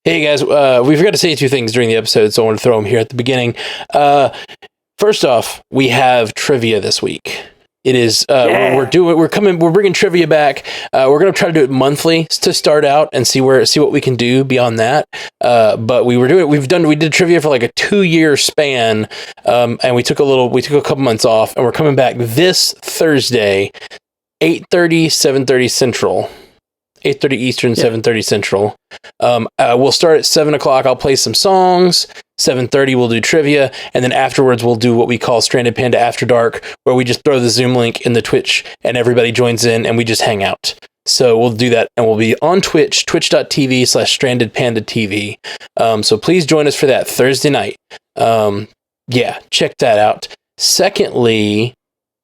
Hey guys, we forgot to say two things during the episode, so I want to throw them here at the beginning. First off, we have trivia this week. It is we're bringing trivia back. We're gonna try to do it monthly to start out and see what we can do beyond that. But we did trivia for like a 2-year span, and we took a couple months off, and we're coming back this Thursday, 8:30, 7:30 Central. 8:30 Eastern, 7:30 Central. We'll start at 7 o'clock. I'll play some songs. 7:30 we'll do trivia, and then afterwards we'll do what we call Stranded Panda After Dark, where we just throw the Zoom link in the Twitch and everybody joins in and we just hang out. So we'll do that, and we'll be on Twitch, twitch.tv/strandedpandatv. So please join us for that Thursday night. Check that out. Secondly,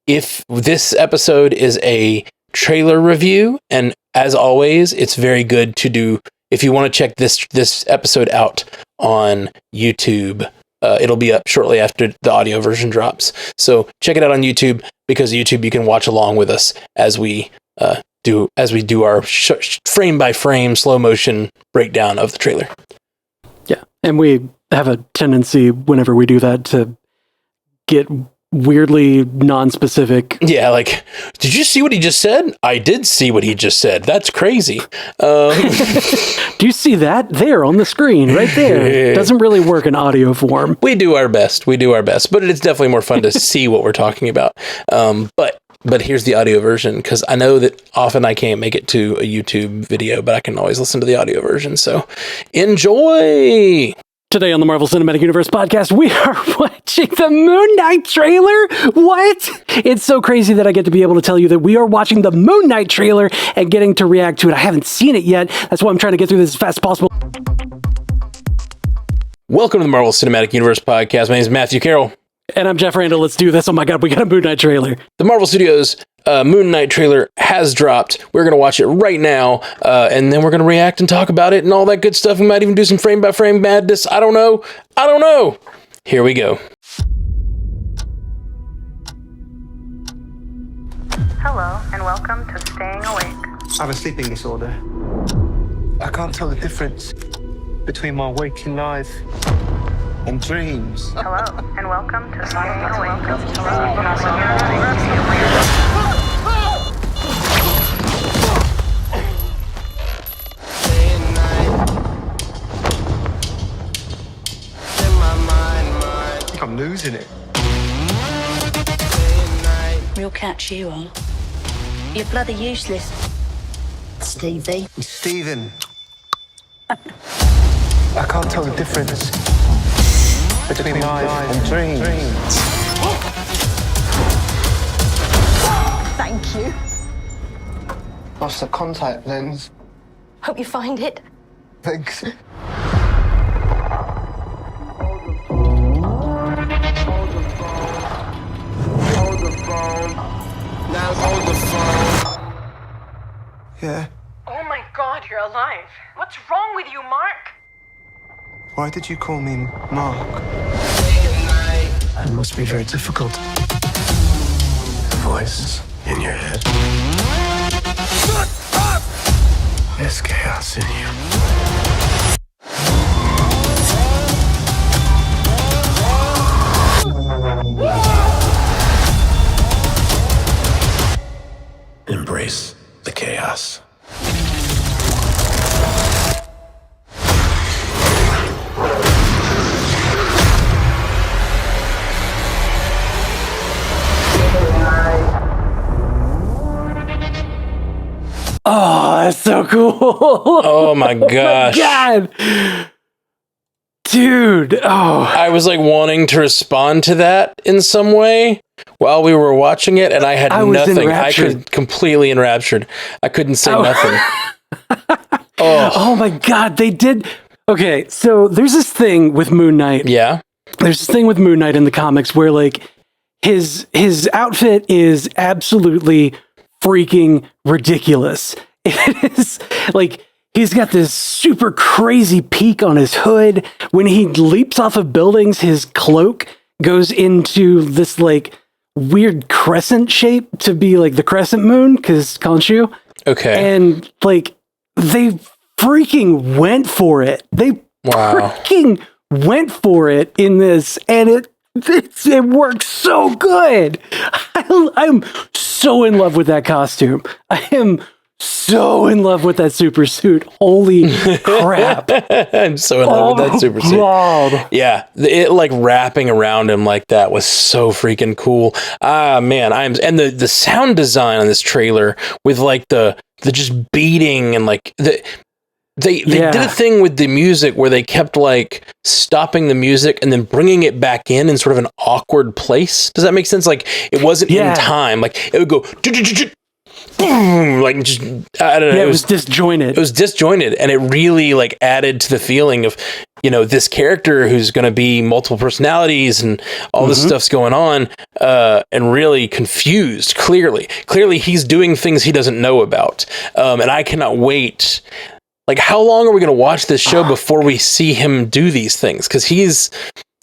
if this episode is a trailer review, and as always, it's very good to do if you want to check this episode out on YouTube. It'll be up shortly after the audio version drops. So check it out on YouTube, because YouTube you can watch along with us as we do our frame by frame slow motion breakdown of the trailer. Yeah, and we have a tendency whenever we do that to get weirdly non-specific. Yeah, like, did you see what he just said? I did see what he just said. That's crazy. Do you see that? There on the screen, right there. It doesn't really work in audio form. We do our best, but it's definitely more fun to see what we're talking about. But here's the audio version, because I know that often I can't make it to a YouTube video, but I can always listen to the audio version. So enjoy! Today on the Marvel Cinematic Universe podcast, we are watching the Moon Knight trailer. What? It's so crazy that I get to be able to tell you that we are watching the Moon Knight trailer and getting to react to it. I haven't seen it yet. That's why I'm trying to get through this as fast as possible. Welcome to the Marvel Cinematic Universe podcast. My name is Matthew Carroll. And I'm Jeff Randall. Let's do this. Oh my God, we got a Moon Knight trailer. The Marvel Studios Moon Knight trailer has dropped. We're going to watch it right now, and then we're going to react and talk about it and all that good stuff. We might even do some frame-by-frame madness. I don't know. Here we go. Hello, and welcome to Staying Awake. I have a sleeping disorder. I can't tell the difference between my waking life and dreams. Hello, and welcome to Staying Awake. I think I'm losing it. We'll catch you on. You're bloody useless, Stevie. Stephen. I can't tell the difference between life and dreams. Thank you. Lost the contact lens. Hope you find it. Thanks. Now hold the phone. Yeah. Oh my God, you're alive. What's wrong with you, Mark? Why did you call me Mark? It must be very difficult. The voice in your head. Shut up! There's chaos in you. Embrace the chaos. Oh, that's so cool. Oh my gosh. Oh my God. Dude. Oh. I was like wanting to respond to that in some way while we were watching it, and I had nothing. Enraptured. I could completely enraptured. I couldn't say nothing. Oh my God, they did. Okay, so there's this thing with Moon Knight. Yeah. There's this thing with Moon Knight in the comics where like his outfit is absolutely freaking ridiculous. It is like he's got this super crazy peak on his hood. When he leaps off of buildings, his cloak goes into this like weird crescent shape to be like the crescent moon, because Khonshu. Okay. And like they freaking went for it. They freaking went for it in this, and it works so good. I'm so in love with that costume. I am so in love with that super suit. Holy crap. I'm so in love with that super suit. God. Yeah, it like wrapping around him like that was so freaking cool. Man, and the sound design on this trailer with like the just beating and like they did a thing with the music where they kept like stopping the music and then bringing it back in sort of an awkward place. Does that make sense? Like it wasn't in time. Like it would go boom, like just I don't know. Yeah, it was disjointed. It was disjointed, and it really like added to the feeling of this character who's going to be multiple personalities and all this stuff's going on, and really confused. Clearly, he's doing things he doesn't know about, and I cannot wait. Like, how long are we going to watch this show before we see him do these things? Because he's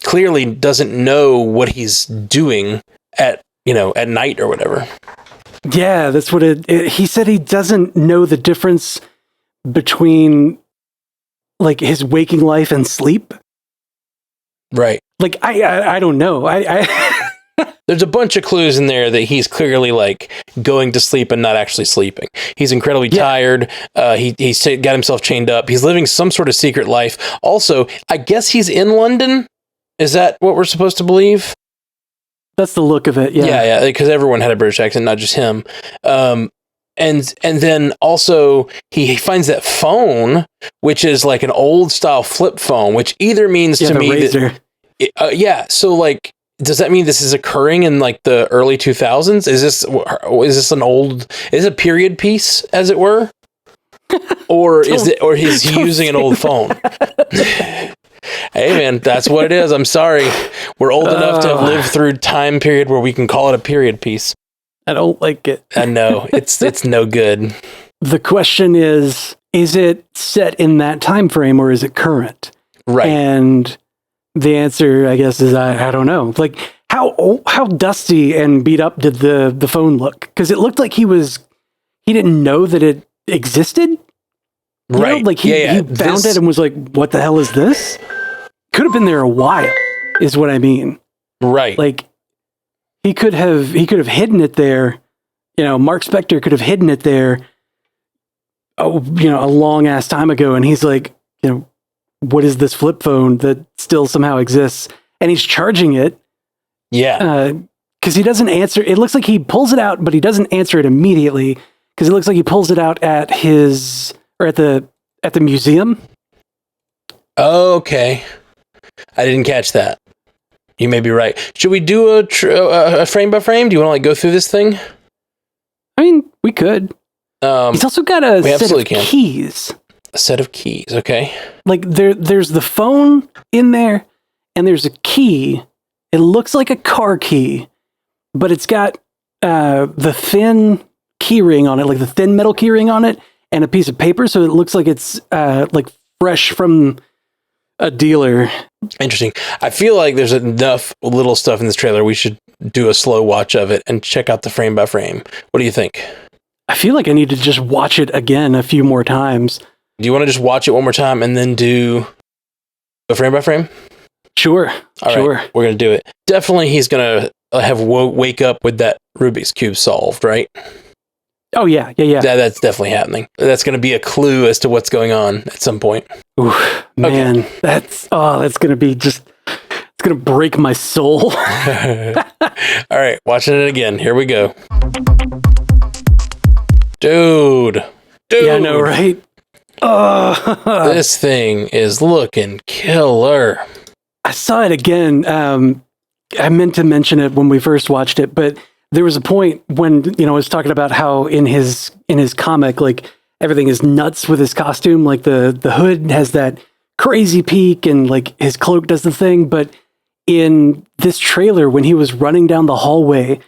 clearly doesn't know what he's doing at night or whatever. Yeah, that's what he said. He doesn't know the difference between like his waking life and sleep. Right. Like, I don't know. There's a bunch of clues in there that he's clearly like going to sleep and not actually sleeping. He's incredibly tired. He got himself chained up. He's living some sort of secret life. Also, I guess he's in London. Is that what we're supposed to believe? That's the look of it. Yeah, because everyone had a British accent, not just him. And then also he finds that phone, which is like an old style flip phone, which either means to me Razor. that so like. Does that mean this is occurring in like the early 2000s? Is this a period piece, as it were? Or is he using an old phone? Hey man, that's what it is. I'm sorry. We're old enough to have lived through time period where we can call it a period piece. I don't like it. I know. It's no good. The question is it set in that time frame or is it current? Right. And the answer, I guess, is I don't know. Like, how dusty and beat up did the phone look? Because it looked like he didn't know that it existed. Right. Like he found it and was like, "What the hell is this?" Could have been there a while, is what I mean. Right. Like he could have hidden it there. Mark Spector could have hidden it there. A long ass time ago, and he's like, what is this flip phone that still somehow exists? And he's charging it. Yeah. Because he doesn't answer. It looks like he pulls it out, but he doesn't answer it immediately. Because it looks like he pulls it out at the museum. Okay. I didn't catch that. You may be right. Should we do a frame by frame? Do you want to like go through this thing? I mean, we could. He's also got a set of keys. A set of keys, okay. Like there's the phone in there, and there's a key. It looks like a car key, but it's got the thin key ring on it, like the thin metal key ring on it, and a piece of paper, so it looks like it's like fresh from a dealer. Interesting. I feel like there's enough little stuff in this trailer. We should do a slow watch of it and check out the frame by frame. What do you think? I feel like I need to just watch it again a few more times. Do you want to just watch it one more time and then do a frame by frame? Sure. All right, we're going to do it. Definitely he's going to wake up with that Rubik's Cube solved, right? Oh, yeah. That's definitely happening. That's going to be a clue as to what's going on at some point. Oof, man, okay. That's going to be it's going to break my soul. All right, watching it again. Here we go. Dude. Yeah, I know, right? This thing is looking killer. I saw it again. I meant to mention it when we first watched it, but there was a point when, I was talking about how in his comic, like everything is nuts with his costume. Like the hood has that crazy peak and like his cloak does the thing. But in this trailer, when he was running down the hallway,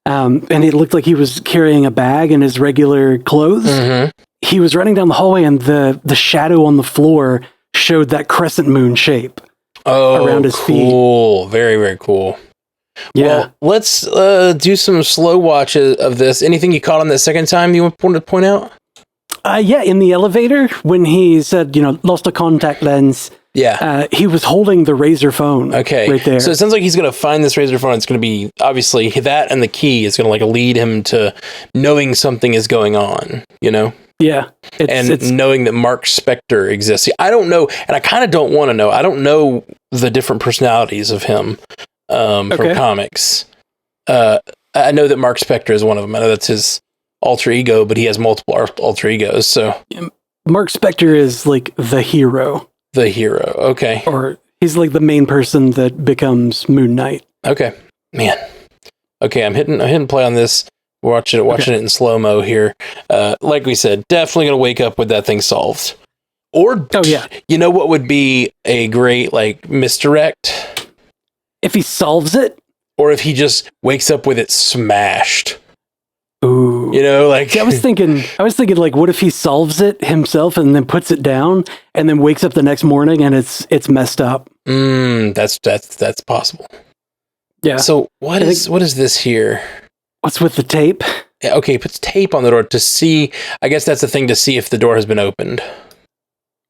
and it looked like he was carrying a bag in his regular clothes. Mm-hmm. He was running down the hallway, and the shadow on the floor showed that crescent moon shape around his feet. Cool. Very, very cool. Yeah. Well, let's do some slow watches of this. Anything you caught on that second time you want to point out? Yeah, in the elevator, when he said, lost a contact lens, Yeah. he was holding the Razor phone. Okay. Right there. So it sounds like he's going to find this Razor phone. It's going to be, obviously, that and the key is going to like lead him to knowing something is going on, Yeah. It's knowing that Mark Spector exists. See, I don't know, and I kind of don't want to know. I don't know the different personalities of him from comics. I know that Mark Spector is one of them. I know that's his alter ego, but he has multiple alter egos. So Mark Spector is like the hero. The hero. Okay. Or he's like the main person that becomes Moon Knight. Okay. Man. Okay, I'm hitting play on this. Watching it in slow-mo here. Like we said, definitely going to wake up with that thing solved. Or, you know what would be a great, like, misdirect? If he solves it? Or if he just wakes up with it smashed. Ooh. Like... I was thinking, like, what if he solves it himself and then puts it down and then wakes up the next morning and it's messed up? That's possible. Yeah. So, what is this here? What's with the tape? Okay, he puts tape on the door to see. I guess that's the thing, to see if the door has been opened.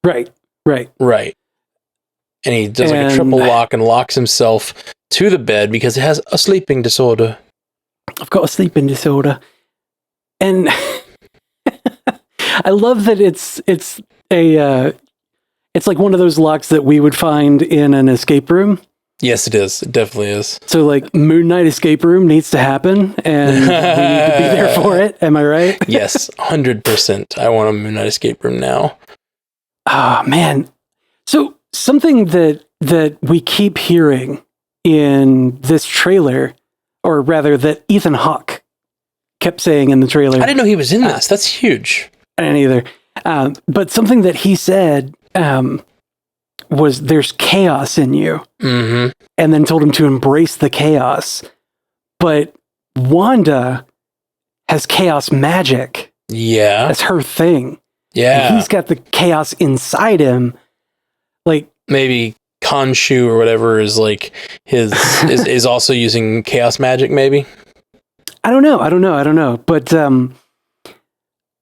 Right. And he does like a triple lock and locks himself to the bed because it has a sleeping disorder. I've got a sleeping disorder. And I love that it's like one of those locks that we would find in an escape room. Yes, it is. It definitely is. So, like, Moon Knight escape room needs to happen, and we need to be there for it. Am I right? Yes, 100%. I want a Moon Knight escape room now. Ah, man. So, something that we keep hearing in this trailer, or rather that Ethan Hawke kept saying in the trailer. I didn't know he was in this. That's huge. I didn't either. But something that he said... was there's chaos in you, and then told him to embrace the chaos. But Wanda has chaos magic. Yeah. That's her thing. Yeah. And he's got the chaos inside him. Like, maybe Khonshu or whatever is like his is also using chaos magic, maybe? I don't know. But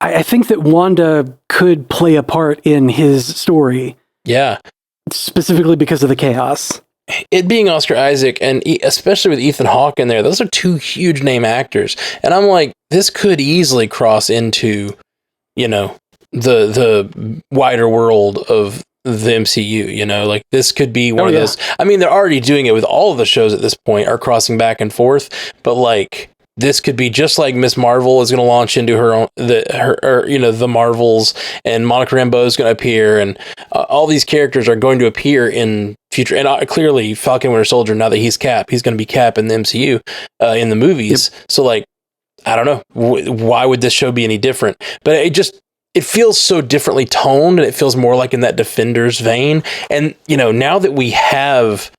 I think that Wanda could play a part in his story. Yeah. Specifically because of the chaos. It being Oscar Isaac, and especially with Ethan Hawke in there, those are two huge name actors. And I'm like, this could easily cross into, the wider world of the MCU, like this could be one of those. I mean, they're already doing it with all of the shows at this point, are crossing back and forth, but like, this could be just like Miss Marvel is going to launch into her own, the Marvels, and Monica Rambeau is going to appear, and all these characters are going to appear in future. And clearly, Falcon Winter Soldier, now that he's Cap, he's going to be Cap in the MCU in the movies. Yep. So, like, I don't know, why would this show be any different? But it feels so differently toned, and it feels more like in that Defenders vein. And now that we have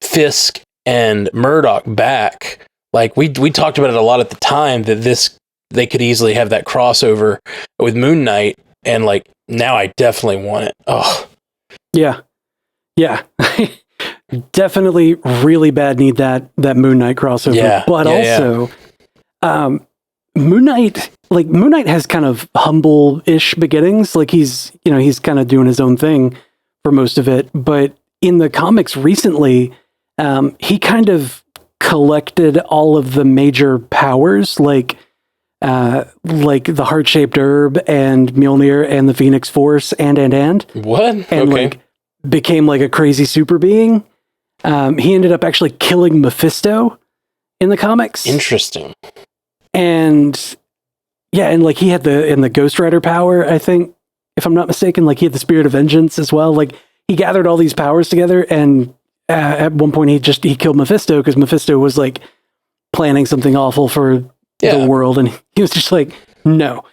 Fisk and Murdoch back. Like we talked about it a lot at the time that they could easily have that crossover with Moon Knight, and like now I definitely want it. Oh, yeah. Definitely really bad need that Moon Knight crossover. Yeah. But also, Moon Knight has kind of humble-ish beginnings. Like he's kind of doing his own thing for most of it. But in the comics recently, he kind of collected all of the major powers, like the heart-shaped herb and Mjolnir and the Phoenix Force and what? And like became like a crazy super being. He ended up actually killing Mephisto in the comics. Interesting. And like he had the Ghost Rider power, I think, if I'm not mistaken. Like he had the Spirit of Vengeance as well. Like he gathered all these powers together, and at one point he killed Mephisto because Mephisto was like planning something awful for the world, and he was just like, no.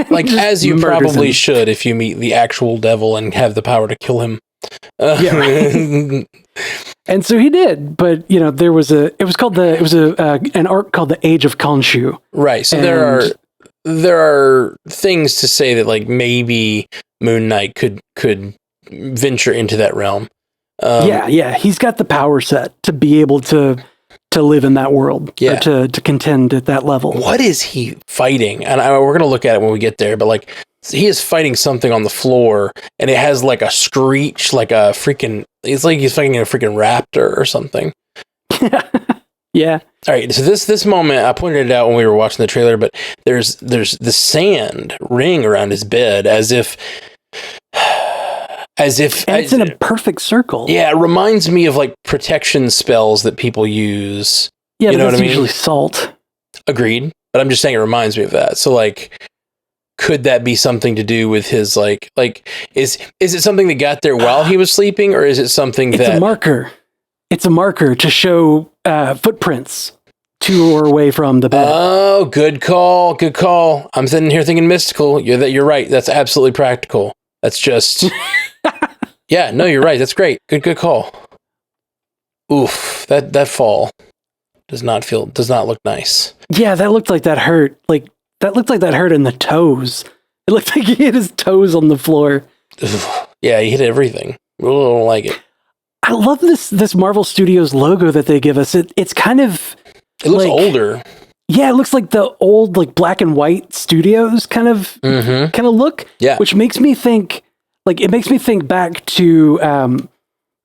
Like as you probably should if you meet the actual devil and have the power to kill him. Right. And so he did, but there was an arc called the Age of Khonshu. Right. So there are things to say that like maybe Moon Knight could venture into that realm. He's got the power set to be able to to live in that world, Yeah. or to contend at that level. What is he fighting? And we're going to look at it when we get there, but like, he is fighting something on the floor, and it has like a screech, like a freaking, it's like he's fighting a freaking raptor or something. Yeah. All right, so this moment, I pointed it out when we were watching the trailer, but there's the sand ring around his bed as if And it's in a perfect circle. Yeah, it reminds me of like protection spells that people use. Yeah, you but know that's what I mean? usually salt. Agreed, but I'm just saying it reminds me of that. So like, could that be something to do with his like is it something that got there while he was sleeping, or is it something It's a marker. It's a marker to show footprints to or away from the bed. Oh, good call. Good call. I'm sitting here thinking mystical. You're right. That's absolutely practical. That's just, yeah, no, you're right. That's great. Good call. Oof. That fall does not look nice. Yeah, that looked like that hurt. That looked like that hurt in the toes. It looked like he hit his toes on the floor. Yeah, he hit everything. Really don't like it. I love this Marvel Studios logo that they give us. It's kind of, it looks older. Yeah, it looks like the old like black and white studios kind of look. Yeah, which makes me think back to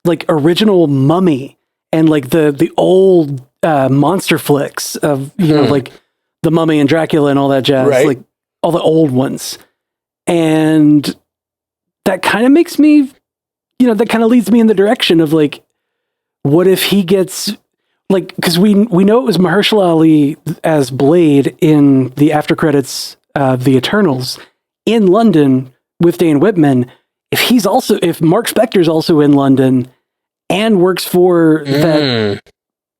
like original Mummy and like the old monster flicks of you know like the Mummy and Dracula and all that jazz, right. Like all the old ones, and that kind of makes me, that kind of leads me in the direction of like, what if he gets. Like, because we know it was Mahershala Ali as Blade in the after credits of the Eternals in London with Dane Whitman. If Mark Spector's also in London and works for that,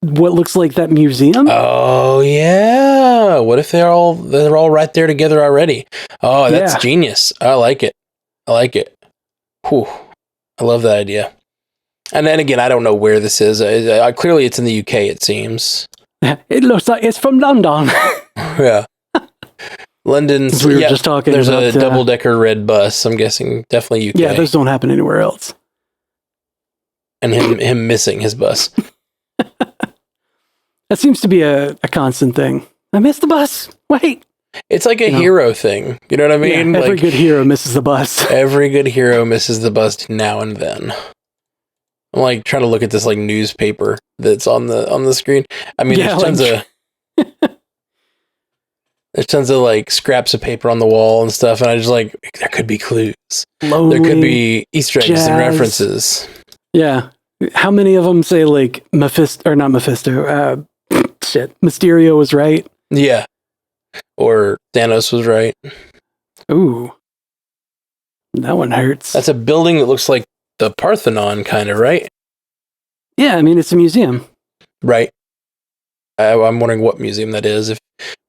what looks like that museum. Oh yeah, what if they're all right there together already? Oh, that's genius. I like it. Whew, I love that idea. And then again, I don't know where this is. Clearly, it's in the UK, it seems. It looks like it's from London. Yeah. London. We were just talking there's about, a double-decker red bus. I'm guessing definitely UK. Yeah, those don't happen anywhere else. And him missing his bus. That seems to be a constant thing. I missed the bus. Wait. It's like a hero thing. You know what I mean? Yeah, every good hero misses the bus. Every good hero misses the bus now and then. I'm like trying to look at this like newspaper that's on the screen. I mean, there's tons of like scraps of paper on the wall and stuff, and I just like there could be clues. Lonely, there could be Easter eggs and references. Yeah, how many of them say like Mephisto or not Mephisto? Mysterio was right. Yeah, or Thanos was right. Ooh, that one hurts. That's a building that looks like the Parthenon, kind of, right? Yeah, I mean, it's a museum. Right. I'm wondering what museum that is. If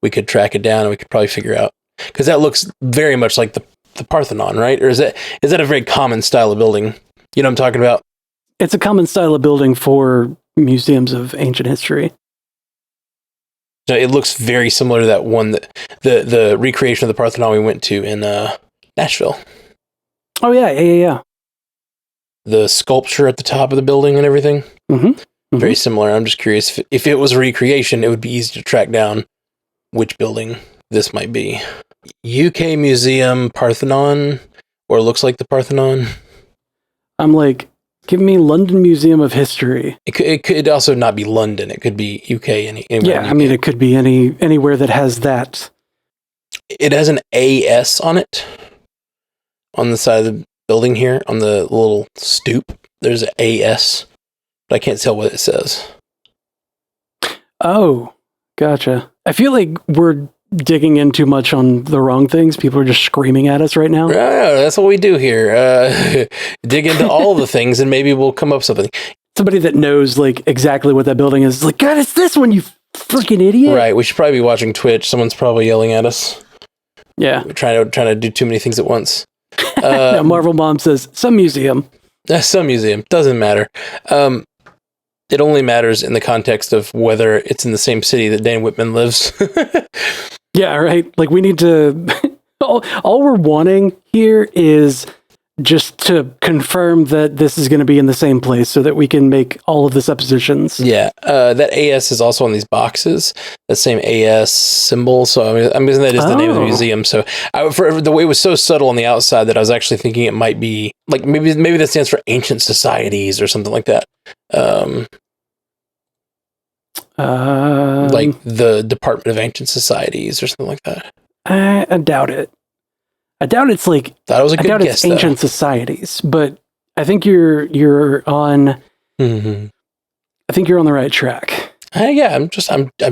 we could track it down, and we could probably figure out. Because that looks very much like the Parthenon, right? Or is that a very common style of building? You know what I'm talking about? It's a common style of building for museums of ancient history. So it looks very similar to that one, that the recreation of the Parthenon we went to in Nashville. Oh, yeah. The sculpture at the top of the building and everything. Very similar. I'm just curious if it was a recreation, it would be easy to track down which building this might be. UK Museum Parthenon, or looks like the Parthenon. I'm like, give me London Museum of History. It could also not be London. It could be UK. Anywhere. Yeah, I mean, it could be anywhere that has that. It has an AS on it on the side of the building here, on the little stoop. There's an AS, but I can't tell what it says. Oh, gotcha. I feel like we're digging in too much on the wrong things. People are just screaming at us right now. Yeah, that's what we do here. Dig into all the things, and maybe we'll come up with something. Somebody that knows like exactly what that building is like, God, it's this one, you freaking idiot. Right. We should probably be watching Twitch. Someone's probably yelling at us. Yeah. We're trying to do too many things at once. No, Marvel Mom says some museum. Some museum. Doesn't matter. It only matters in the context of whether it's in the same city that Dane Whitman lives. Yeah, right. Like we need to. All we're wanting here is just to confirm that this is going to be in the same place so that we can make all of the suppositions. Yeah, that AS is also on these boxes, the same AS symbol. So I'm guessing that is the name of the museum. So for the way it was so subtle on the outside that I was actually thinking it might be like maybe that stands for Ancient Societies or something like that. Like the Department of Ancient Societies or something like that. I doubt it. I doubt it's like. Thought it was a good guess. It's Ancient Societies, but I think you're on. Mm-hmm. I think you're on the right track. Yeah, I'm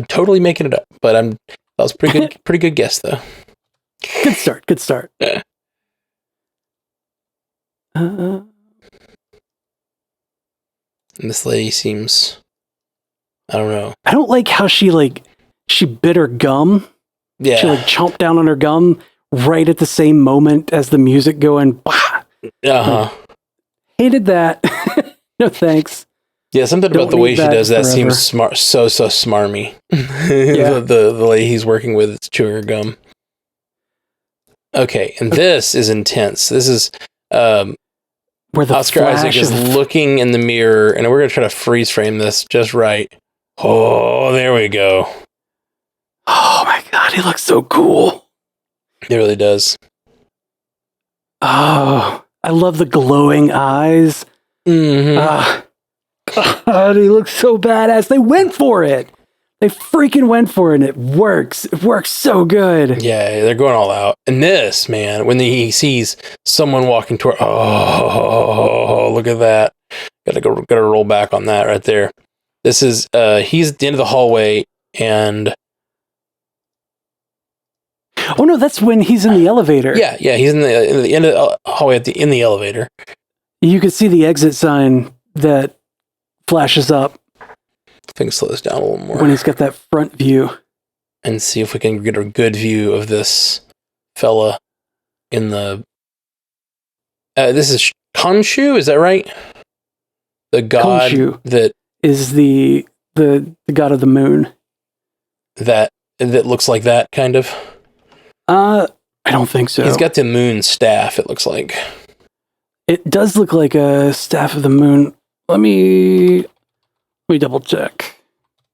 totally making it up, but that was pretty good guess though. Good start. Yeah. Uh, And this lady seems, I don't know. I don't like how she bit her gum. Yeah. She chomped down on her gum right at the same moment as the music going. Bah! Hated that. No thanks. Yeah, something about the way she does that forever. seems smart, so smarmy. Yeah. the lady he's working with is chewing her gum. Okay, and this is intense. This is where the Oscar Isaac is looking in the mirror, and we're going to try to freeze frame this just right. Oh, there we go. Oh my god, he looks so cool. It really does. Oh, I love the glowing eyes. Mm-hmm. God, he looks so badass. They went for it. They freaking went for it, and it works. It works so good. Yeah, they're going all out. And this, man, when he sees someone walking toward, look at that. Gotta roll back on that right there. This is, he's at the end of the hallway, and... Oh no, that's when he's in the elevator. Yeah, he's in the end of the hallway in the elevator. You can see the exit sign that flashes up. I think slow this down a little more. When he's got that front view. And see if we can get a good view of this fella in the... this is Khonshu, is that right? The god Khonshu that... is the god of the moon. That looks like that, kind of? I don't think so. He's got the moon staff, it looks like. It does look like a staff of the moon. Let me double check.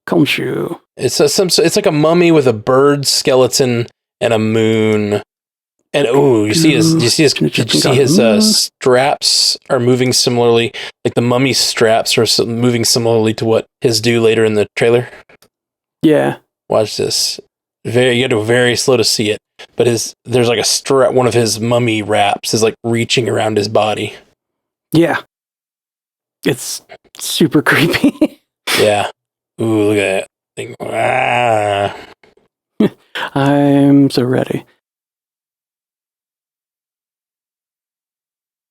Khonshu. It's like a mummy with a bird skeleton and a moon. And you see his straps are moving similarly, like the mummy's straps are moving similarly to what his do later in the trailer. Yeah. Watch this. You got to be very slow to see it, but there's like a strap. One of his mummy wraps is like reaching around his body. Yeah. It's super creepy. Yeah. Ooh, look at that thing. Ah. I'm so ready.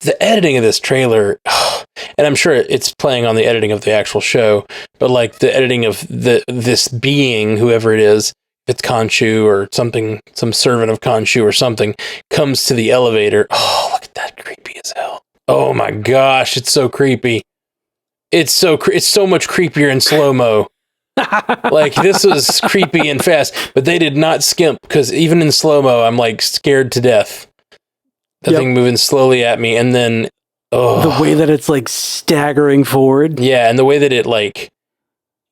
The editing of this trailer, and I'm sure it's playing on the editing of the actual show, but like the editing of this being, whoever it is, if it's Khonshu or something, some servant of Khonshu or something, comes to the elevator. Oh, look at that, creepy as hell. Oh my gosh, it's so creepy. It's so much creepier in slow-mo. Like, this was creepy and fast, but they did not skimp, because even in slow-mo, I'm like scared to death. The thing moving slowly at me, and then the way that it's like staggering forward. Yeah, and the way that it like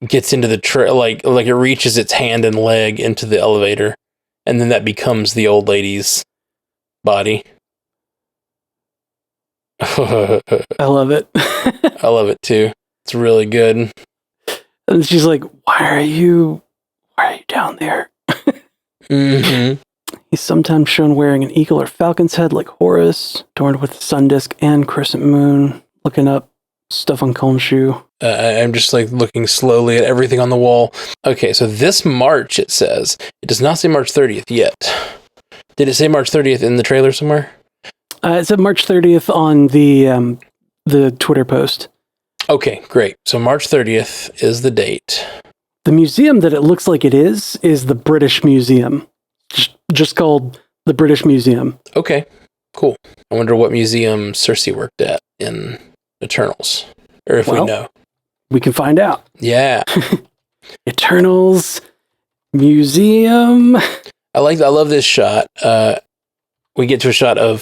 gets into the like it reaches its hand and leg into the elevator, and then that becomes the old lady's body. I love it. I love it too. It's really good. And she's like, why are you down there? Mm-hmm. He's sometimes shown wearing an eagle or falcon's head like Horus, adorned with sun disk and crescent moon. Looking up stuff on Khonshu. I'm just like looking slowly at everything on the wall. Okay, so this March, it says. It does not say March 30th yet. Did it say March 30th in the trailer somewhere? It said March 30th on the Twitter post. Okay, great. So March 30th is the date. The museum that it looks like it is the British Museum. Just called the British Museum. Okay, cool. I wonder what museum Cersei worked at in Eternals. Or if we know. We can find out. Yeah. Eternals Museum. I love this shot. We get to a shot of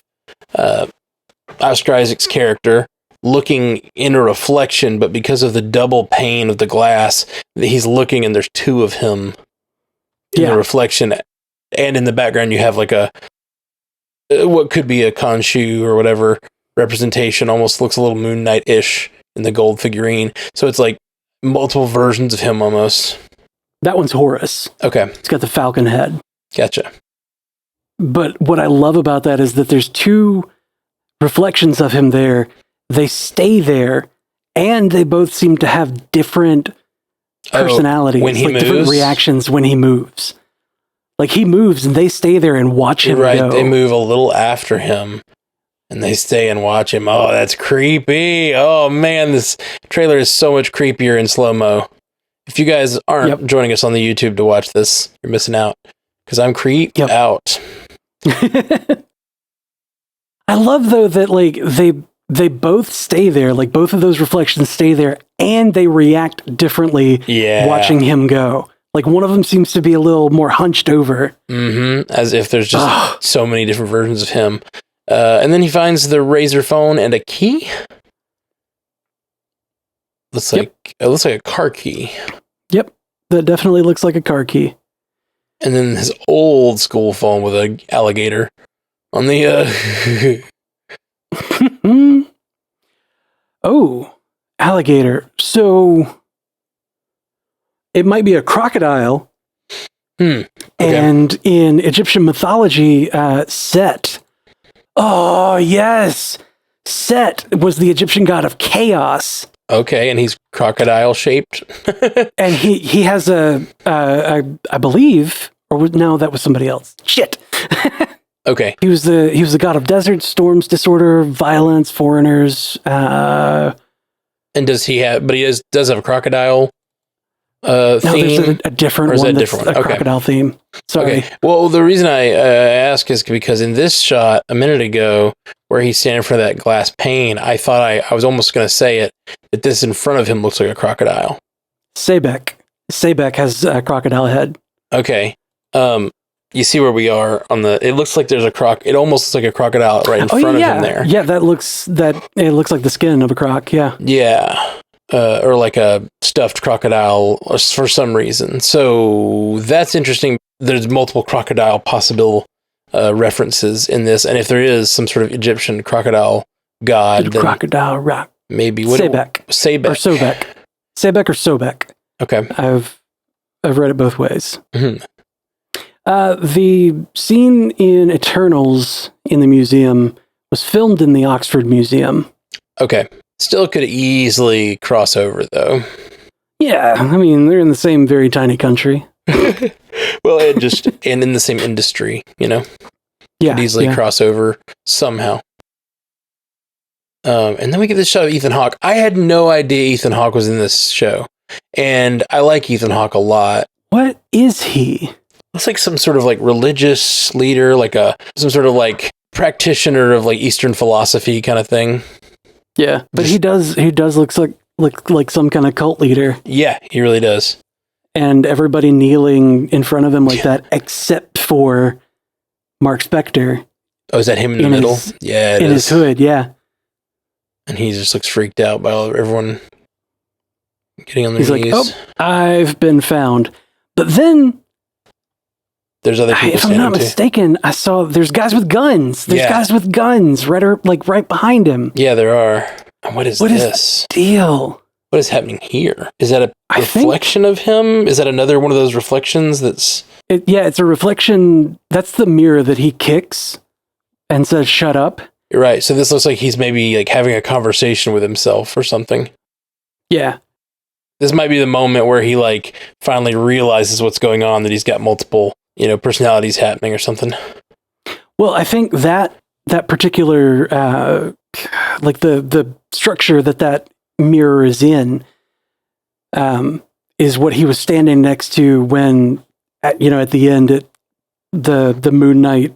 Oscar Isaac's character looking in a reflection, but because of the double pane of the glass, he's looking and there's two of him in the reflection. And in the background, you have like a what could be a Khonshu or whatever representation. Almost looks a little Moon Knight-ish in the gold figurine. So it's like multiple versions of him almost. That one's Horus. Okay. It's got the falcon head. Gotcha. But what I love about that is that there's two reflections of him there. They stay there, and they both seem to have different personalities. When he moves? Different reactions when he moves. Like, he moves, and they stay there and watch him go. They move a little after him, and they stay and watch him. Oh, that's creepy. Oh, man, this trailer is so much creepier in slow-mo. If you guys aren't joining us on the YouTube to watch this, you're missing out, because I'm creeped out. I love, though, that, like, they both stay there, like, both of those reflections stay there, and they react differently watching him go. Like, one of them seems to be a little more hunched over. Mm-hmm. As if there's just so many different versions of him. And then he finds the Razor phone and a key. It looks like a car key. Yep, that definitely looks like a car key. And then his old school phone with an alligator on the... Oh, alligator. So... it might be a crocodile. Okay. And in Egyptian mythology, Set. Oh, yes. Set was the Egyptian god of chaos. Okay, and he's crocodile shaped. And he has I believe, no, that was somebody else. Shit. Okay. He was the god of desert, storms, disorder, violence, foreigners. And does he have? But he does have a crocodile. No, theme? there's a different or is one. that That's different? a crocodile theme. Sorry. Okay. Well, the reason I ask is because in this shot a minute ago, where he's standing in front of that glass pane, I thought I was almost going to say it, that this in front of him looks like a crocodile. Sebek has a crocodile head. Okay. You see where we are on the? It looks like there's a it almost looks like a crocodile right in front of him there. Yeah, it looks like the skin of a croc. Yeah. Yeah. Or like a stuffed crocodile for some reason. So that's interesting. There's multiple crocodile possible references in this, and if there is some sort of Egyptian crocodile god, then crocodile rock. Maybe Sebek or Sobek. Sebek or Sobek. Okay, I've read it both ways. Mm-hmm. The scene in Eternals in the museum was filmed in the Oxford Museum. Okay. Still could easily cross over, though. Yeah, I mean, they're in the same very tiny country. Well, and in the same industry, you know? Yeah. Could easily cross over somehow. And then we get this shot of Ethan Hawke. I had no idea Ethan Hawke was in this show. And I like Ethan Hawke a lot. What is he? Looks like some sort of like religious leader, like some sort of like practitioner of like Eastern philosophy kind of thing. Yeah, but he does look like some kind of cult leader. Yeah, he really does. And everybody kneeling in front of him like that, except for Mark Spector. Oh, is that him in the middle? Yeah, in his hood, yeah. And he just looks freaked out by everyone getting on their knees. He's like, "Oh, I've been found." But then, there's other people. If I'm not mistaken, I saw there's guys with guns. There's guys with guns right behind him. Yeah, there are. And what is this deal? What is happening here? Is that a reflection of him? Is that another one of those reflections that's... it's a reflection. That's the mirror that he kicks and says, "Shut up." You're right. So this looks like he's maybe like having a conversation with himself or something. Yeah. This might be the moment where he like finally realizes what's going on, that he's got multiple, personalities happening or something. Well, I think that particular, like the structure that mirror is in, is what he was standing next to when, at the end, the Moon Knight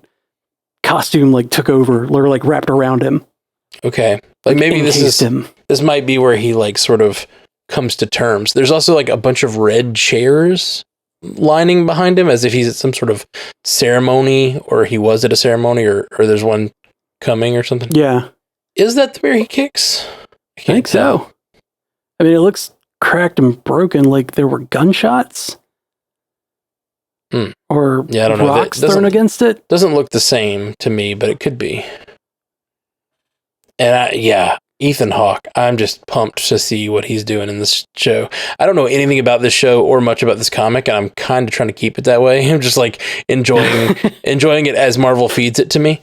costume like took over or like wrapped around him. Okay, like maybe this might be where he like sort of comes to terms. There's also like a bunch of red chairs lining behind him, as if he's at some sort of ceremony, or he was at a ceremony, or there's one coming or something. Yeah. Is that the bear he kicks? I think so. I mean, it looks cracked and broken, like there were gunshots. Or I don't know. Rocks thrown against it. Doesn't look the same to me, but it could be. And Ethan Hawke. I'm just pumped to see what he's doing in this show. I don't know anything about this show or much about this comic, and I'm kind of trying to keep it that way. I'm just like enjoying it as Marvel feeds it to me.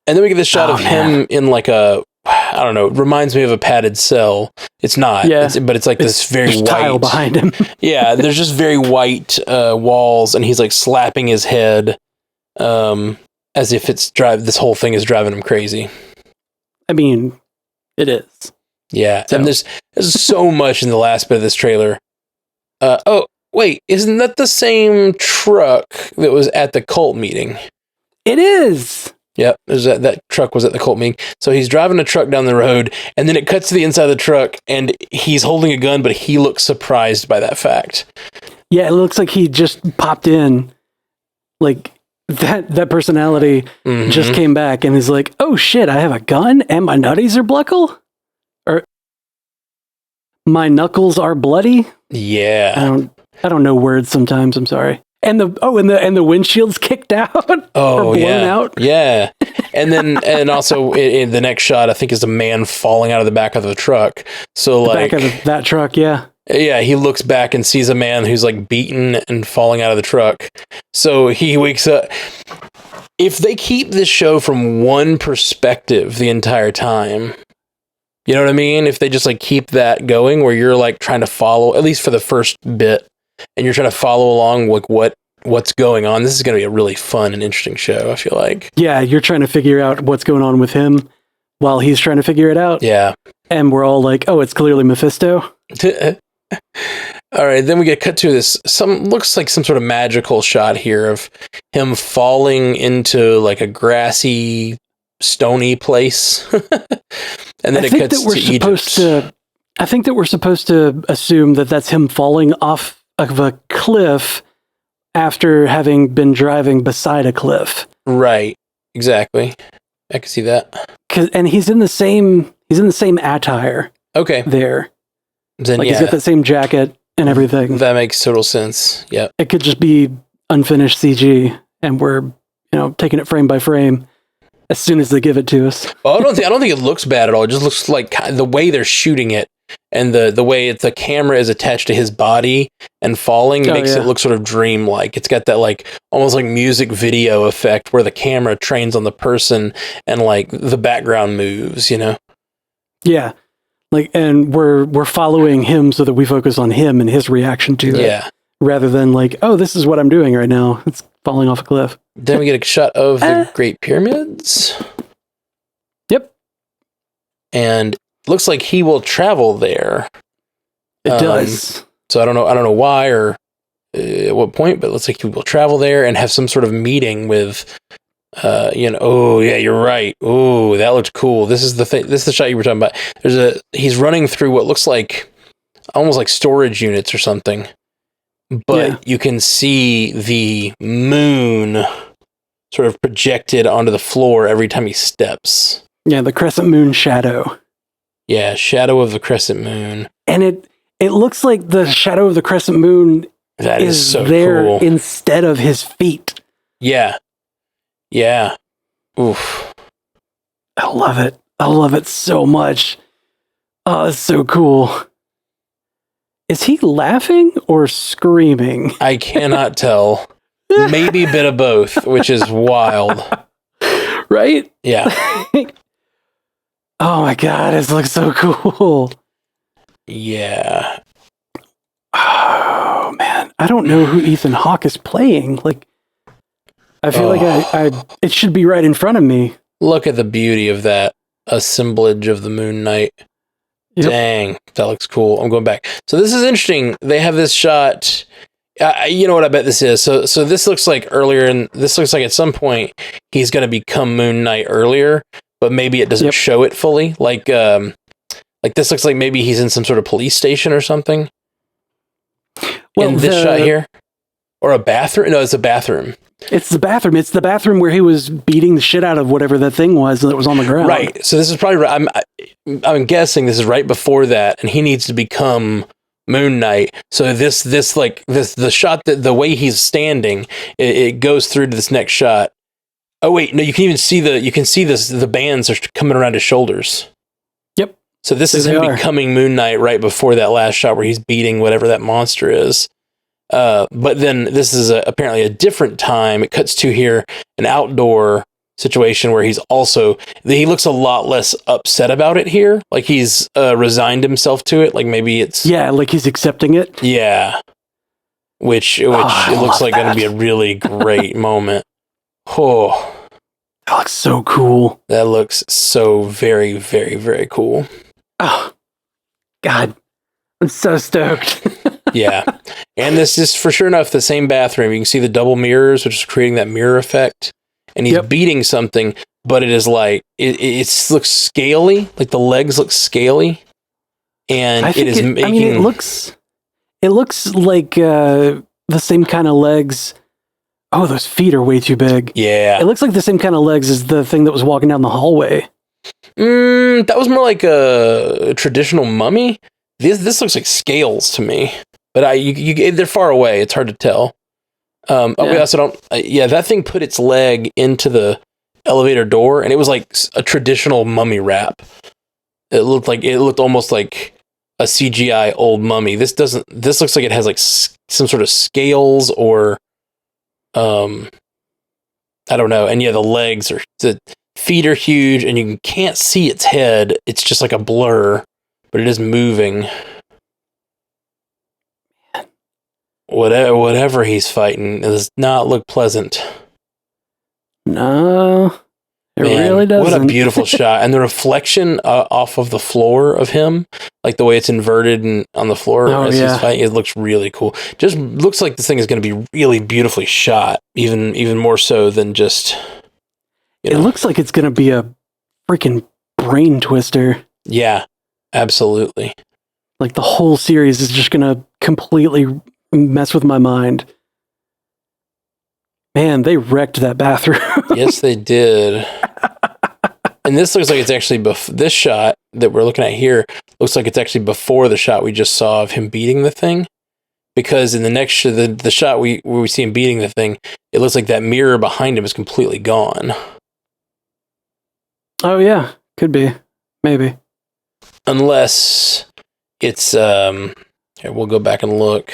And then we get this shot of him in like a, I don't know, it reminds me of a padded cell. It's not, but it's like this very white tile behind him. Yeah, there's just very white walls, and he's like slapping his head as if this whole thing is driving him crazy. I mean, it is. Yeah, so. And there's so much in the last bit of this trailer. Oh, wait, isn't that the same truck that was at the cult meeting? It is. Yep, that truck was at the cult meeting. So he's driving a truck down the road, and then it cuts to the inside of the truck, and he's holding a gun, but he looks surprised by that fact. Yeah, it looks like he just popped in. Like, that personality just came back and is like, oh shit, I have a gun and my nutties are buckle? Or my knuckles are bloody? Yeah. I don't know words sometimes, I'm sorry. And the windshield's kicked out or blown out. Yeah. And also in the next shot, I think is a man falling out of the back of the truck. So back of that truck, yeah. Yeah, he looks back and sees a man who's like beaten and falling out of the truck. So he wakes up. If they keep this show from one perspective the entire time, you know what I mean? If they just like keep that going where you're like trying to follow, at least for the first bit, and you're trying to follow along with what's going on, this is going to be a really fun and interesting show, I feel like. Yeah, you're trying to figure out what's going on with him while he's trying to figure it out. Yeah. And we're all like, oh, it's clearly Mephisto. All right, then we get cut to this. Looks like some sort of magical shot here of him falling into like a grassy, stony place, and then it cuts to Egypt. I think that we're supposed to assume that that's him falling off of a cliff after having been driving beside a cliff. Right. Exactly. I can see that. And he's in the same attire. Okay. There. Then he's got the same jacket and everything. That makes total sense. Yep. It could just be unfinished CG, and we're taking it frame by frame as soon as they give it to us. Well, I don't think it looks bad at all. It just looks like the way they're shooting it and the way the camera is attached to his body and falling makes it look sort of dreamlike. It's got that like almost like music video effect where the camera trains on the person and like the background moves. Yeah. Like, and we're following him so that we focus on him and his reaction to it, rather than like, oh, this is what I'm doing right now. It's falling off a cliff. Then we get a shot of the Great Pyramids. Yep. And looks like he will travel there. It does. So I don't know why or at what point, but it looks like he will travel there and have some sort of meeting with. Oh yeah, you're right. Oh, that looked cool. This is the thing. This is the shot you were talking about. He's running through what looks like almost like storage units or something, but you can see the moon sort of projected onto the floor every time he steps. Yeah, the crescent moon shadow. Yeah, shadow of the crescent moon. And it looks like the shadow of the crescent moon is so there cool. Instead of his feet. Yeah. Yeah. Oof. I love it. I love it so much. Oh, it's so cool. Is he laughing or screaming? I cannot tell. Maybe a bit of both, which is wild. Right? Yeah. Oh my God, this looks so cool. Yeah. Oh man, I don't know who Ethan Hawke is playing. Like, I feel like it should be right in front of me. Look at the beauty of that assemblage of the Moon Knight. Yep. Dang, that looks cool. I'm going back. So this is interesting. They have this shot. You know what I bet this is? So this looks like earlier, and this looks like at some point he's going to become Moon Knight earlier, but maybe it doesn't show it fully. Like this looks like maybe he's in some sort of police station or something. Well, in this shot here. Or a bathroom? No, it's a bathroom. It's the bathroom. It's the bathroom where he was beating the shit out of whatever that thing was that was on the ground. Right. So this is probably I'm guessing this is right before that, and he needs to become Moon Knight. So the shot that the way he's standing, it goes through to this next shot. Oh wait, no, you can see the bands are coming around his shoulders. Yep. So this is him becoming Moon Knight right before that last shot where he's beating whatever that monster is. But then this is apparently a different time. It cuts to here an outdoor situation where he looks a lot less upset about it here. Like he's resigned himself to it. Like maybe it's like he's accepting it. Yeah, which it looks like going to be a really great moment. Oh, that looks so cool. That looks so very, very, very cool. Oh, God, I'm so stoked. Yeah. And this is for sure enough the same bathroom. You can see the double mirrors, which is creating that mirror effect. And he's beating something, but it is like, it looks scaly, like the legs look scaly. And it looks like the same kind of legs. Oh, those feet are way too big. Yeah. It looks like the same kind of legs as the thing that was walking down the hallway. That was more like a traditional mummy. This looks like scales to me. But they're far away. It's hard to tell. We also don't. That thing put its leg into the elevator door, and it was like a traditional mummy wrap. It looked almost like a CGI old mummy. This doesn't. This looks like it has like some sort of scales or, I don't know. And the feet are huge, and you can't see its head. It's just like a blur, but it is moving. Whatever he's fighting does not look pleasant. No, it really doesn't. What a beautiful shot. And the reflection off of the floor of him, like the way it's inverted and on the floor as he's fighting, it looks really cool. Just looks like this thing is going to be really beautifully shot, even more so than just... It looks like it's going to be a freaking brain twister. Yeah, absolutely. Like the whole series is just going to completely mess with my mind. Man, they wrecked that bathroom. Yes, they did. And this looks like it's actually this shot that we're looking at here looks like it's actually before the shot we just saw of him beating the thing. Because in the next the shot where we see him beating the thing, it looks like that mirror behind him is completely gone. Oh yeah, could be, maybe. Unless it's here, we'll go back and look.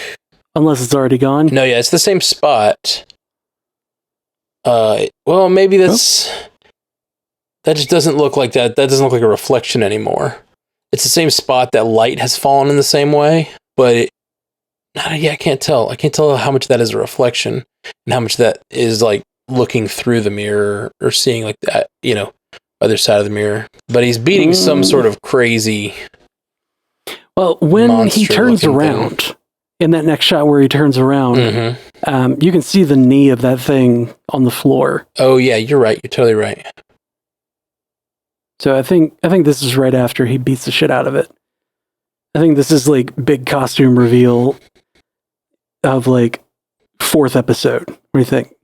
Unless it's already gone? No, yeah, it's the same spot. Well, maybe that just doesn't look like that. That doesn't look like a reflection anymore. It's the same spot that light has fallen in the same way, but I can't tell. I can't tell how much that is a reflection and how much that is like looking through the mirror or seeing like that, other side of the mirror. But he's beating some sort of crazy. Well, when he turns around, in that next shot where he turns around, you can see the knee of that thing on the floor. Oh yeah, you're right. You're totally right. So I think this is right after he beats the shit out of it. I think this is like big costume reveal of like 4th episode. What do you think?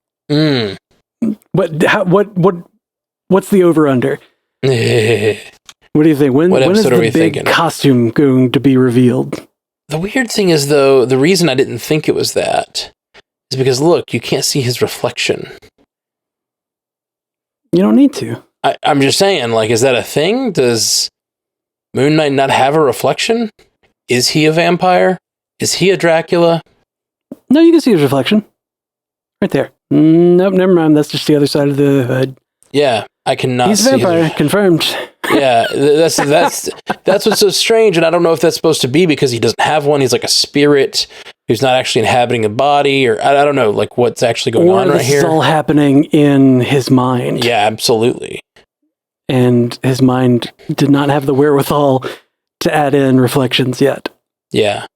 What's the over under? What do you think? When is the big costume going to be revealed? The weird thing is, though, the reason I didn't think it was that is because, look, you can't see his reflection. You don't need to. I'm just saying, like, is that a thing? Does Moon Knight not have a reflection? Is he a vampire? Is he a Dracula? No, you can see his reflection. Right there. Nope, never mind. That's just the other side of the hood. Yeah, I cannot see. He's a vampire, confirmed. Yeah, that's what's so strange, and I don't know if that's supposed to be because he doesn't have one. He's like a spirit who's not actually inhabiting a body, or I don't know, like what's actually going on right here. Or this is all happening in his mind. Yeah, absolutely. And his mind did not have the wherewithal to add in reflections yet. Yeah.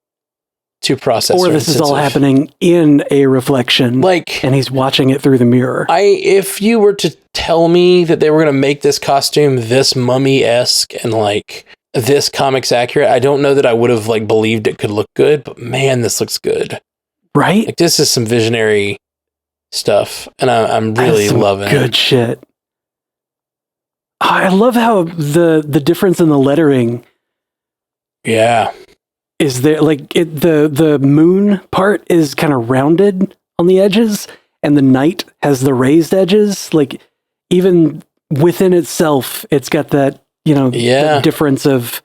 To process. Or this is all happening in a reflection, and he's watching it through the mirror. If you were to tell me that they were going to make this costume this mummy-esque and like this comics accurate, I don't know that I would have like believed it could look good, but man, this looks good. Right? Like this is some visionary stuff, and I'm really loving good it. Shit. I love how the difference in the lettering. Yeah. Is there like the moon part is kind of rounded on the edges, and the night has the raised edges. Like even within itself, it's got that that difference of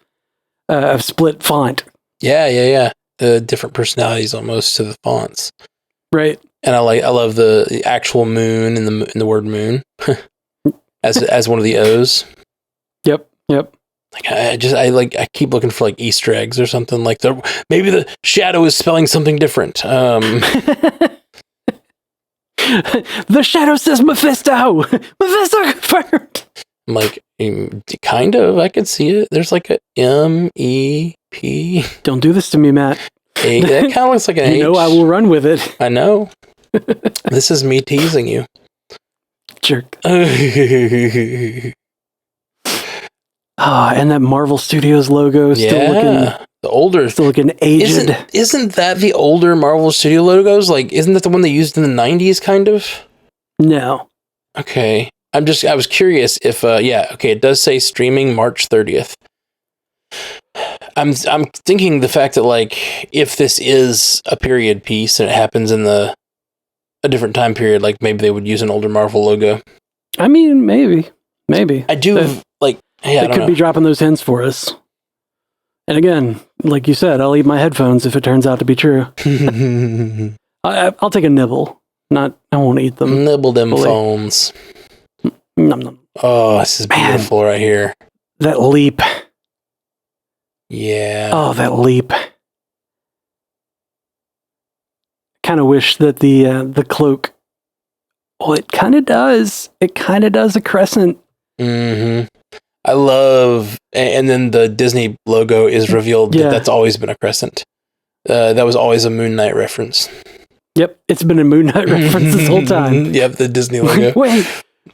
split font. Yeah. Different personalities almost to the fonts, right? And I love the actual moon and the word moon as one of the O's. Yep. Like I keep looking for like Easter eggs or something like maybe the shadow is spelling something different. The shadow says Mephisto. Mephisto confirmed. I'm like, kind of. I could see it. There's like a M-E-P. Don't do this to me, Matt. That kind of looks like an H. I will run with it. I know. This is me teasing you. Jerk. And that Marvel Studios logo still looking aged. Isn't that the older Marvel Studio logos? Like, isn't that the one they used in the 90s, kind of? No. Okay. I was curious if, it does say streaming March 30th. I'm thinking the fact that, like, if this is a period piece and it happens in a different time period, like, maybe they would use an older Marvel logo. I mean, maybe. I do, it could be dropping those hints for us. And again, like you said, I'll eat my headphones if it turns out to be true. I'll take a nibble. I won't eat them. Nibble them phones. Nom. Oh, this is beautiful right here. That leap. Yeah. Oh, that leap. Kind of wish that the cloak. Well, it kind of does. It kind of does a crescent. Mm-hmm. I love, and then the Disney logo is revealed that's always been a crescent. That was always a Moon Knight reference. Yep, it's been a Moon Knight reference this whole time. Yep, the Disney logo.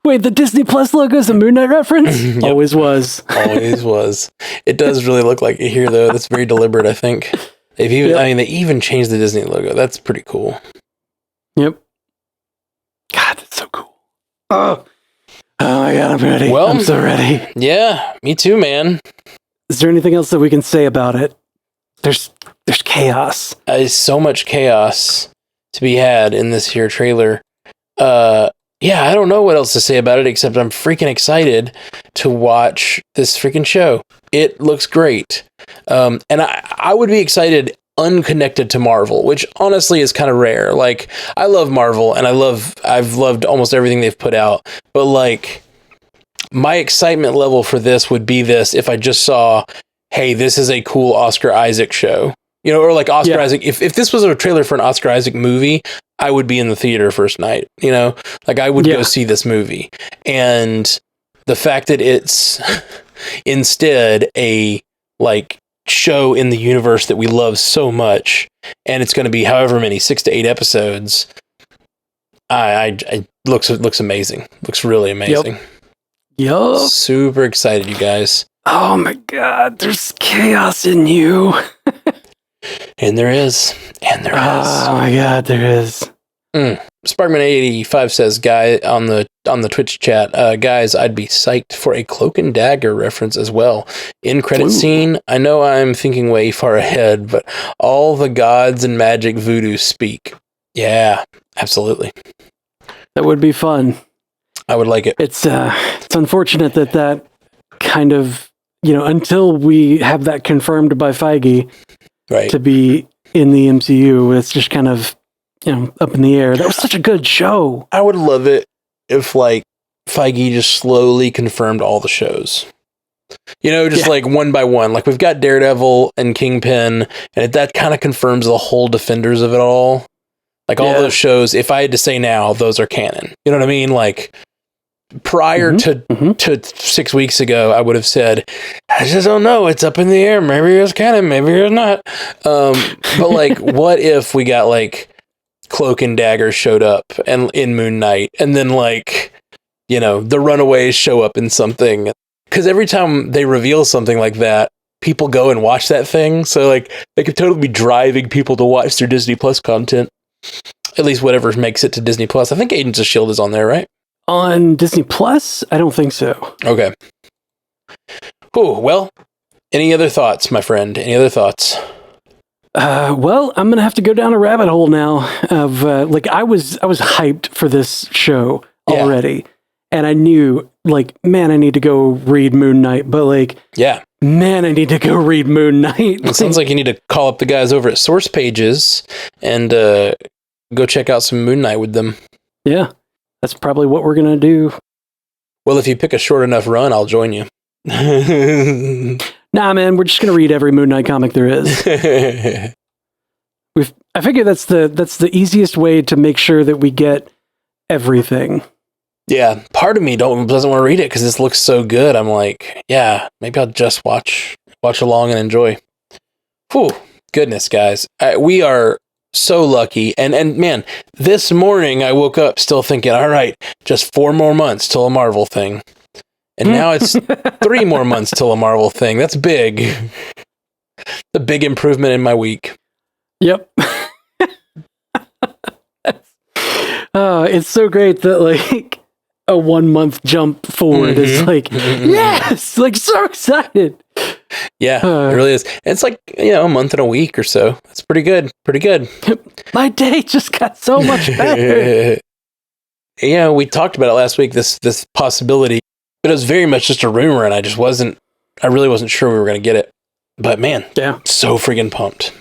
Wait, the Disney Plus logo is a Moon Knight reference? Yep. Always was. Always was. It does really look like it here, though. That's very deliberate, I think. They even changed the Disney logo. That's pretty cool. Yep. God, that's so cool. Oh my God, I'm ready. Well, I'm so ready. Yeah, me too, man. Is there anything else that we can say about it? There's chaos. There's so much chaos to be had in this here trailer. I don't know what else to say about it except I'm freaking excited to watch this freaking show. It looks great. And I would be excited unconnected to Marvel, which honestly is kind of rare. Like, I love Marvel and I've loved almost everything they've put out, but like my excitement level for this would be this if I just saw, hey, this is a cool Oscar Isaac show, or like Oscar Isaac. If this was a trailer for an Oscar Isaac movie, I would be in the theater first night, like I would go see this movie. And the fact that it's instead a like show in the universe that we love so much, and it's going to be however many 6 to 8 episodes. It looks amazing. Looks really amazing. Yep. Super excited, you guys. Oh my God, there's chaos in you. And there is. Oh my God, there is. Sparkman85 says, guy on the Twitch chat, guys, I'd be psyched for a Cloak and Dagger reference as well. In credit scene, I know I'm thinking way far ahead, but all the gods and magic voodoo speak. Yeah, absolutely. That would be fun. I would like it. It's unfortunate that kind of, until we have that confirmed by Feige to be in the MCU, it's just kind of, up in the air. That was such a good show. I would love it if like Feige just slowly confirmed all the shows. Like one by one. Like we've got Daredevil and Kingpin, and that kind of confirms the whole Defenders of it all. Like all those shows, if I had to say now, those are canon. You know what I mean? Like prior to 6 weeks ago, I would have said, I just don't know. It's up in the air. Maybe it's canon, maybe it's not. But like, what if we got like Cloak and Dagger showed up and in Moon Knight, and then like, the Runaways show up in something? Because every time they reveal something like that, people go and watch that thing. So like, they could totally be driving people to watch their Disney Plus content. At least whatever makes it to Disney Plus. I think Agents of S.H.I.E.L.D. is on there, right? On Disney Plus? I don't think so. Okay. Cool. Well, any other thoughts, my friend? Any other thoughts? Well, I'm gonna have to go down a rabbit hole now. Of like, I was hyped for this show already, and I knew, like, man, I need to go read Moon Knight. But like, man, I need to go read Moon Knight. It sounds like you need to call up the guys over at Source Pages and go check out some Moon Knight with them. Yeah, that's probably what we're gonna do. Well, if you pick a short enough run, I'll join you. Nah, man, we're just gonna read every Moon Knight comic there is. I figure that's the easiest way to make sure that we get everything. Yeah, part of me doesn't want to read it because this looks so good. I'm like, yeah, maybe I'll just watch along and enjoy. Whew, goodness, guys, we are so lucky. And man, this morning I woke up still thinking, all right, just 4 more months till a Marvel thing. And now it's 3 more months till a Marvel thing. That's big. The big improvement in my week. Yep. It's so great that like a 1 month jump forward is like, yes, like so excited. Yeah, it really is. And it's like, a month and a week or so. That's pretty good. Pretty good. My day just got so much better. Yeah, we talked about it last week, this possibility. But it was very much just a rumor, and I really wasn't sure we were going to get it. But man, so friggin' pumped.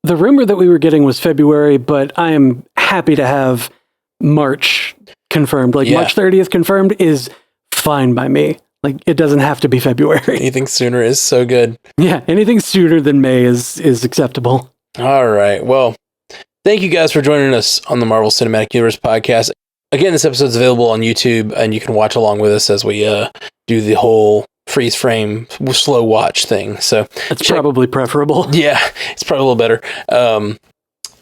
The rumor that we were getting was February, but I am happy to have March confirmed. Like March 30th confirmed is fine by me. Like it doesn't have to be February. Anything sooner is so good. Yeah, anything sooner than May is acceptable. All right. Well, thank you guys for joining us on the Marvel Cinematic Universe podcast. Again, this episode is available on YouTube, and you can watch along with us as we do the whole freeze frame slow watch thing. So it's probably preferable. Yeah, it's probably a little better.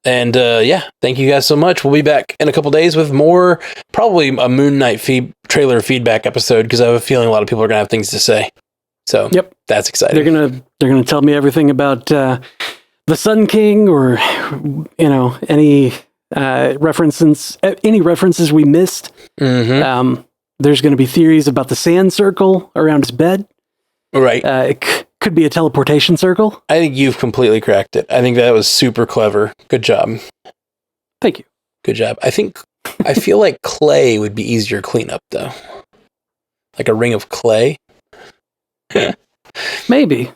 Thank you guys so much. We'll be back in a couple days with more, probably a Moon Knight trailer feedback episode, because I have a feeling a lot of people are going to have things to say. So that's exciting. They're gonna tell me everything about the Sun King, or any references we missed. There's going to be theories about the sand circle around his bed. Right. It could be a teleportation circle. I think you've completely cracked it. I think that was super clever. Good job. Thank you. Good job. I feel like clay would be easier to clean up, though. Like a ring of clay. Maybe.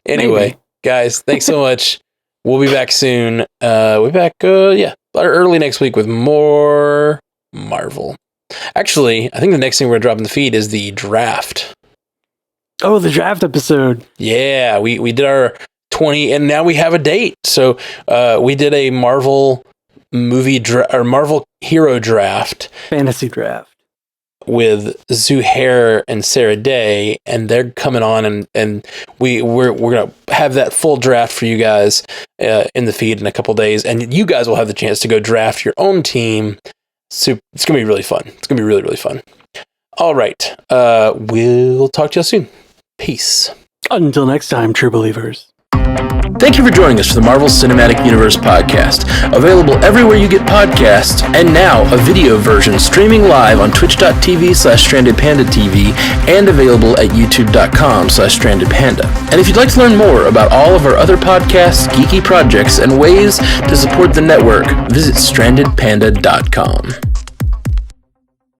Anyway, guys, thanks so much. We'll be back soon. We'll be back, early next week with more Marvel. Actually, I think the next thing we're going to drop in the feed is the draft. Oh, the draft episode. Yeah, we did our 20, and now we have a date. So we did a Marvel Marvel hero draft. Fantasy draft. With Zuhair and Sarah Day, and they're coming on, and we're gonna have that full draft for you guys in the feed in a couple days, and you guys will have the chance to go draft your own team. So it's gonna be really fun. It's gonna be really, really fun. All right, we'll talk to you soon. Peace. Until next time, true believers. Thank you for joining us for the Marvel Cinematic Universe podcast. Available everywhere you get podcasts, and now a video version streaming live on twitch.tv/strandedpandatv and available at youtube.com/strandedpanda. And if you'd like to learn more about all of our other podcasts, geeky projects, and ways to support the network, visit strandedpanda.com.